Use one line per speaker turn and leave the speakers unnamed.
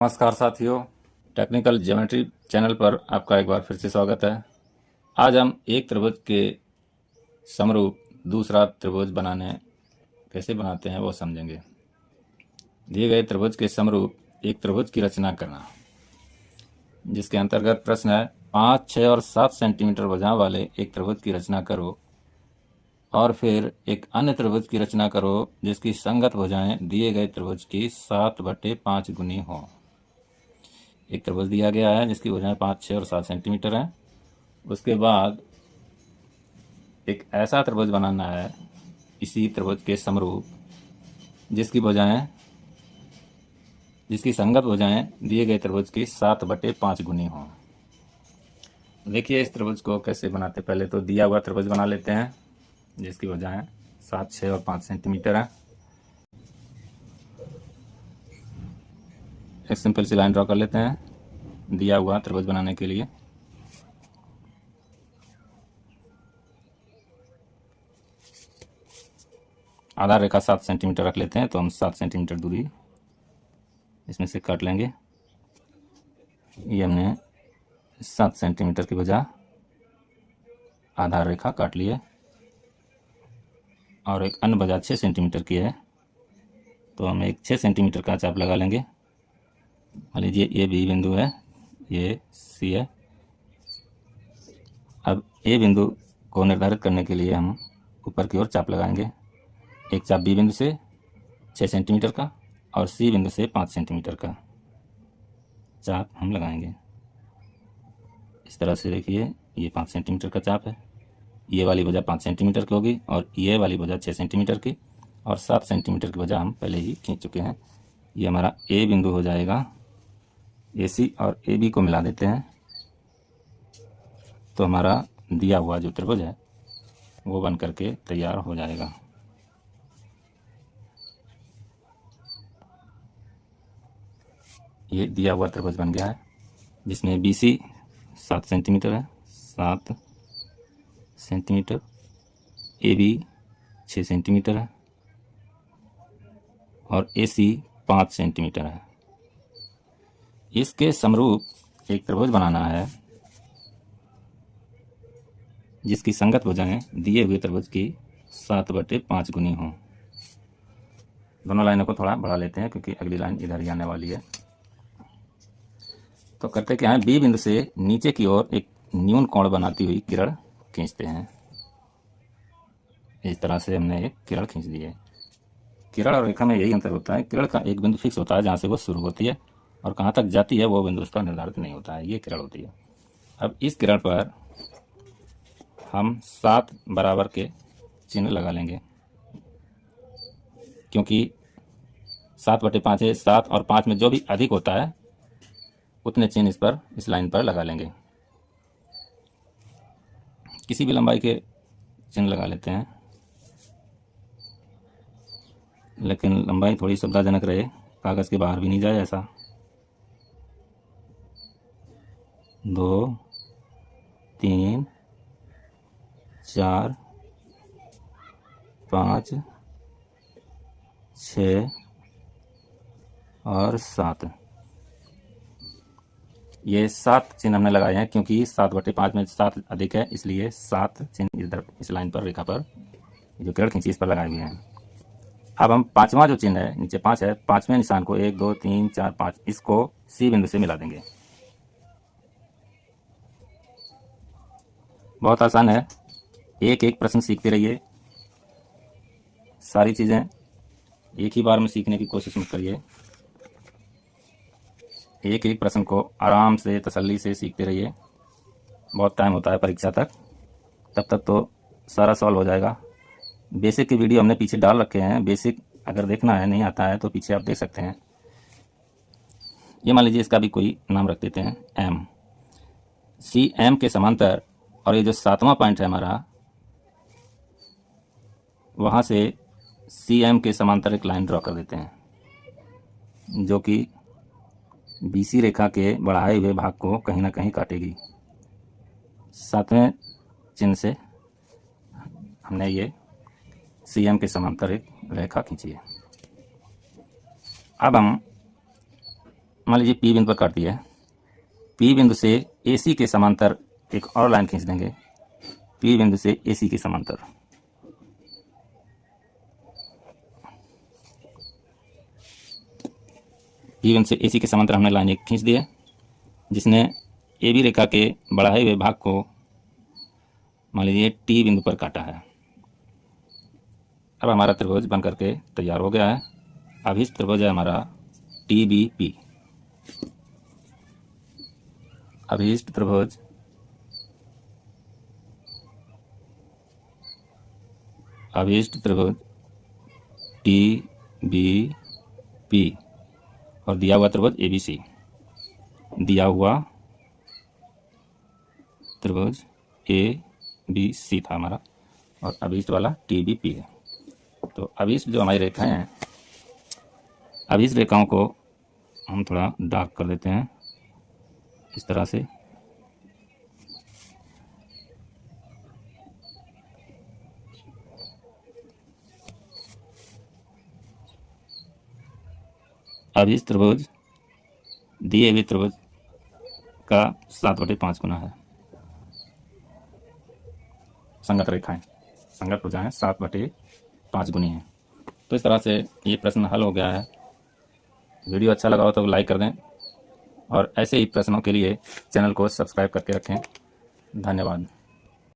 नमस्कार साथियों, technical geometry channel पर आपका एक बार फिर से स्वागत है। आज हम एक त्रिभुज के समरूप दूसरा त्रिभुज कैसे बनाते हैं वो समझेंगे। दिए गए त्रिभुज के समरूप एक त्रिभुज की रचना करना, जिसके अंतर्गत प्रश्न है 5, 6 और 7 सेंटीमीटर भुजा वाले एक त्रिभुज की रचना करो और फिर एक अन्य त्रिभुज की रचना करो जिसकी संगत भुजाएं दिए गए त्रिभुज की 7/5 गुनी हों। एक त्रिभुज दिया गया है जिसकी भुजाएं 5, 6 और 7 सेंटीमीटर हैं। उसके बाद एक ऐसा त्रिभुज बनाना है इसी त्रिभुज के समरूप जिसकी संगत भुजाएं दिए गए त्रिभुज की 7/5 गुनी हों। देखिए इस त्रिभुज को कैसे बनाते। पहले तो दिया हुआ त्रिभुज बना लेते हैं जिसकी भुजाएं 7, 6 और 5 सेंटीमीटर है। एक सिंपल सी लाइन ड्रॉ कर लेते हैं दिया हुआ त्रिभुज बनाने के लिए। आधार रेखा 7 सेंटीमीटर रख लेते हैं, तो हम 7 सेंटीमीटर दूरी इसमें से काट लेंगे। ये हमने 7 सेंटीमीटर की भुजा आधार रेखा काट लिए और एक अन्य भुजा 6 सेंटीमीटर की है, तो हम एक 6 सेंटीमीटर का चाप लगा लेंगे। मान लीजिए ये बी बिंदु है, ये सी है। अब ए बिंदु को निर्धारित करने के लिए हम ऊपर की ओर चाप लगाएंगे। एक चाप बी बिंदु से 6 सेंटीमीटर का और सी बिंदु से 5 सेंटीमीटर का चाप हम लगाएंगे। इस तरह से देखिए ये 5 सेंटीमीटर का चाप है। ये वाली भुजा 5 सेंटीमीटर की होगी और ये वाली भुजा 6 सेंटीमीटर की और 7 सेंटीमीटर की भुजा हम पहले ही खींच चुके हैं। ये हमारा ए बिंदु हो जाएगा। ए सी और ए बी को मिला देते हैं तो हमारा दिया हुआ जो त्रिभुज है वो बन करके तैयार हो जाएगा। ये दिया हुआ त्रिभुज बन गया है जिसमें बी सी 7 सेंटीमीटर है, 7 सेंटीमीटर, ए बी 6 सेंटीमीटर है और ए सी 5 सेंटीमीटर है। इसके समरूप एक त्रिभुज बनाना है जिसकी संगत भुजाएं दिए हुए त्रिभुज की 7/5 गुनी हों। दोनों लाइनों को थोड़ा बढ़ा लेते हैं क्योंकि अगली लाइन इधर ही आने वाली है। तो करते क्या है, बी बिंदु से नीचे की ओर एक न्यून कोण बनाती हुई किरण खींचते हैं। इस तरह से हमने एक किरण खींच दी है। किरण और रेखा में यही अंतर होता है, किरण का एक बिंदु फिक्स होता है जहाँ से वो शुरू होती है और कहाँ तक जाती है वो बिंदु उसका निर्धारित नहीं होता है। ये किरण होती है। अब इस किरण पर हम 7 बराबर के चिन्ह लगा लेंगे क्योंकि 7/5 है। 7 और 5 में जो भी अधिक होता है उतने चिन्ह इस लाइन पर लगा लेंगे। किसी भी लंबाई के चिन्ह लगा लेते हैं, लेकिन लंबाई थोड़ी सुविधाजनक रहे, कागज़ के बाहर भी नहीं जाए। ऐसा 2, 3, 4, 5, 6 और 7। ये 7 चिन्ह हमने लगाए हैं क्योंकि 7/5 में 7 अधिक है, इसलिए 7 चिन्ह इधर इस लाइन पर, रेखा पर, जो किरण खींची इस पर लगाए हुए हैं। अब हम 5वां जो चिन्ह है, नीचे 5 है, 5वें निशान को 1, 2, 3, 4, 5 इसको सी बिंदु से मिला देंगे। बहुत आसान है। एक एक प्रश्न सीखते रहिए। सारी चीज़ें एक ही बार में सीखने की कोशिश मत करिए। एक एक प्रश्न को आराम से तसल्ली से सीखते रहिए। बहुत टाइम होता है परीक्षा तक, तब तक तो सारा सॉल्व हो जाएगा। बेसिक की वीडियो हमने पीछे डाल रखे हैं। बेसिक अगर देखना है, नहीं आता है तो पीछे आप देख सकते हैं। ये मान लीजिए इसका भी कोई नाम रख देते हैं एम। सी एम के समांतर, और ये जो 7वां पॉइंट है हमारा, वहाँ से सी एम के समांतर एक लाइन ड्रॉ कर देते हैं जो कि बी सी रेखा के बढ़ाए हुए भाग को कहीं ना कहीं काटेगी। 7वें चिन्ह से हमने ये सी एम के समांतर एक रेखा खींची है। अब हम मान लीजिए पी बिंदु पर काट दिया है। पी बिंदु से AC के समांतर एक और लाइन खींच देंगे, पी बिंदु से AC के समांतर। पी बिंदु से AC के समांतर हमने लाइन एक खींच दी है, जिसने AB रेखा के बढ़ाए हुए भाग को मान लीजिए T बिंदु पर काटा है। अब हमारा त्रिभुज बन करके तैयार हो गया है। अभिष्ट त्रिभुज है हमारा TBP। अभिष्ट त्रिभुज TBP और दिया हुआ त्रिभुज ABC। दिया हुआ त्रिभुज ABC था हमारा और अभिष्ट वाला TBP है। तो अभिष्ट जो हमारी रेखाएं हैं, अभिष्ट रेखाओं को हम थोड़ा डार्क कर देते हैं इस तरह से। अभिष्ट त्रिभुज दिए हुए त्रिभुज का 7/5 गुना है। संगत रेखाएं, संगत भुजाएं 7/5 गुनी हैं। तो इस तरह से ये प्रश्न हल हो गया है। वीडियो अच्छा लगा हो तो लाइक कर दें और ऐसे ही प्रश्नों के लिए चैनल को सब्सक्राइब करके रखें। धन्यवाद।